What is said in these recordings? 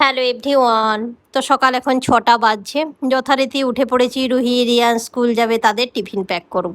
Hello everyone. তো সকাল এখন ৬টা বাজছে। যথারীতি উঠে পড়েছি, রুহি রিয়ান স্কুল যাবে, তাদের টিফিন প্যাক করব।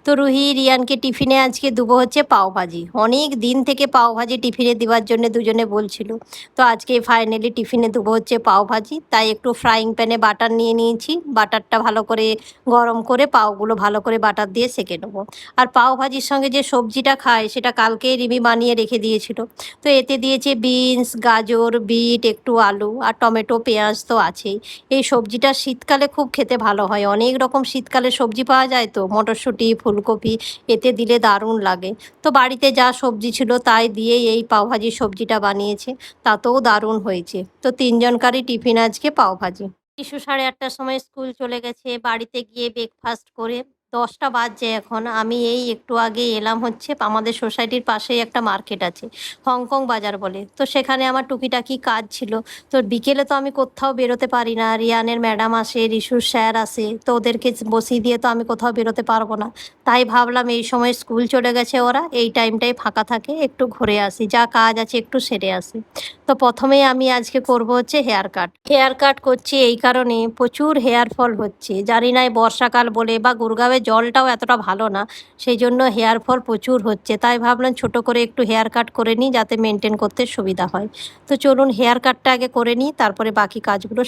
তো রুহি রিয়ানকে টিফিনে আজকে দেবো হচ্ছে পাওভাজি। অনেক দিন থেকে পাওভাজি টিফিনে দেওয়ার জন্য দুজনে বলছিল। তো আজকে ফাইনালি টিফিনে দেবো হচ্ছে পাওভাজি। তাই একটু ফ্রাইং প্যানে বাটার নিয়ে নিয়েছি। বাটারটা ভালো করে গরম করে পাওগুলো ভালো করে বাটার দিয়ে সেঁকে নেবো। আর পাওভাজির সঙ্গে যে সবজিটা খায় সেটা কালকেই রিমি বানিয়ে রেখে দিয়েছিল। তো এতে দিয়েছে বিনস, গাজর, বিট, একটু আলু আর টমেটো, পেঁয়াজ তো আছেই। এই সবজিটা শীতকালে খুব খেতে ভালো হয়। অনেক রকম শীতকালে সবজি পাওয়া যায়, তো মটরশুঁটি, ফুলকপি এতে দিলে দারুণ লাগে। তো বাড়িতে যা সবজি ছিল তাই দিয়েই এই পাওভাজির সবজিটা বানিয়েছে, তাতেও দারুণ হয়েছে। তো তিনজনকারই টিফিন আজকে পাওভাজি। শিশু 8:30টার সময় স্কুল চলে গেছে। বাড়িতে গিয়ে ব্রেকফাস্ট করে 10টা বাজছে এখন। আমি এই একটু আগে এলাম হচ্ছে আমাদের সোসাইটির পাশেই একটা মার্কেট আছে, হংকং বাজার বলে। তো সেখানে আমার টুকিটাকি কাজ ছিল। তো বিকেলে তো আমি কোথাও বেরোতে পারি না। রিয়ানের ম্যাডাম আসে, রিশুর স্যার আসে, তো ওদেরকে বসিয়ে দিয়ে তো আমি কোথাও বেরোতে পারবো না। তাই ভাবলাম এই সময় স্কুল চলে গেছে ওরা, এই টাইমটাই ফাঁকা থাকে, একটু ঘুরে আসি, যা কাজ আছে একটু সেরে আসি। তো প্রথমেই আমি আজকে করব হচ্ছে হেয়ার কাট করছি এই কারণে প্রচুর হেয়ার ফল হচ্ছে। জানি না এই বর্ষাকাল বলে বা গুরগাঁওয়ের জলটাও এতটা ভালো না, সেই জন্য হেয়ার ফল প্রচুর হচ্ছে। তাই ভাবলাম ছোট করে একটু হেয়ার কাট করে নিই, যাতে মেনটেন করতে সুবিধা হয়। তো চলুন হেয়ার কাটটা আগে করে নিই, তারপরে বাকি কাজগুলো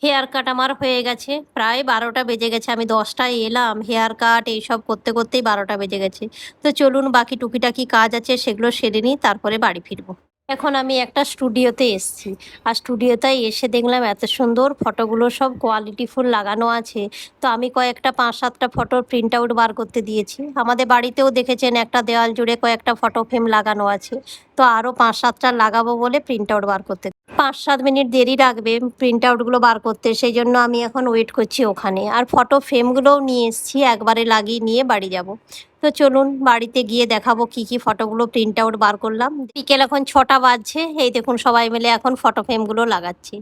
হেয়ার কাট আমার হয়ে গেছে। প্রায় 12টা বেজে গেছে। আমি 10টায় এলাম, হেয়ার কাট এইসব করতে করতেই 12টা বেজে গেছে। তো চলুন বাকি টুকিটাকি কাজ আছে সেগুলো সেরে নিই, তারপরে বাড়ি ফিরবো। এখন আমি একটা স্টুডিওতে এসেছি। আর স্টুডিওতে এসে দেখলাম এত সুন্দর ফটোগুলো সব কোয়ালিটিফুল লাগানো আছে। তো আমি কয়েকটা 5-7টা ফটোর প্রিন্ট আউট বার করতে দিয়েছি। আমাদের বাড়িতেও দেখেছেন একটা দেওয়াল জুড়ে কয়েকটা ফটো ফ্রেম লাগানো আছে। তো আরও 5-7টা লাগাবো বলে প্রিন্ট আউট বার করতে 5-7 মিনিট দেরি লাগবে প্রিন্ট আউটগুলো বার করতে, সেই জন্য আমি এখন ওয়েট করছি ওখানে। আর ফটো ফ্রেমগুলোও নিয়ে এসেছি, একবারে লাগিয়ে নিয়ে বাড়ি যাব। তো চলুন বাড়িতে গিয়ে দেখাবো কি কি ফটোগুলো প্রিন্ট আউট বার করলাম। বিকেল এখন 6টা বাজছে। এই দেখুন সবাই মিলে এখন ফটো ফ্রেমগুলো লাগাচ্ছি।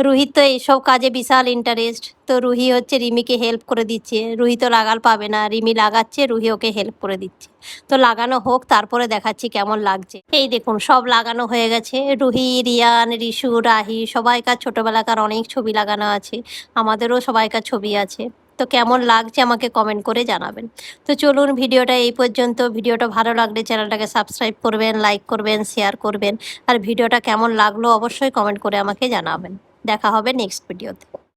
রুহির তো এইসব কাজে বিশাল ইন্টারেস্ট। তো রুহি হচ্ছে রিমিকে হেল্প করে দিচ্ছে। রুহি তো লাগাল পাবে না, রিমি লাগাচ্ছে, রুহি ওকে হেল্প করে দিচ্ছে। তো লাগানো হোক, তারপরে দেখাচ্ছি কেমন লাগছে। এই দেখুন সব লাগানো হয়ে গেছে। রুহি, রিয়ান, রিশু, রাহি সবাইকার ছোটোবেলাকার অনেক ছবি লাগানো আছে। আমাদেরও সবাইকার ছবি আছে। তো কেমন লাগছে আমাকে কমেন্ট করে জানাবেন। তো চলুন ভিডিওটা এই পর্যন্ত। ভিডিওটা ভালো লাগলে চ্যানেলটাকে সাবস্ক্রাইব করবেন, লাইক করবেন, শেয়ার করবেন। আর ভিডিওটা কেমন লাগলো অবশ্যই কমেন্ট করে আমাকে জানাবেন। দেখা হবে নেক্সট ভিডিওতে।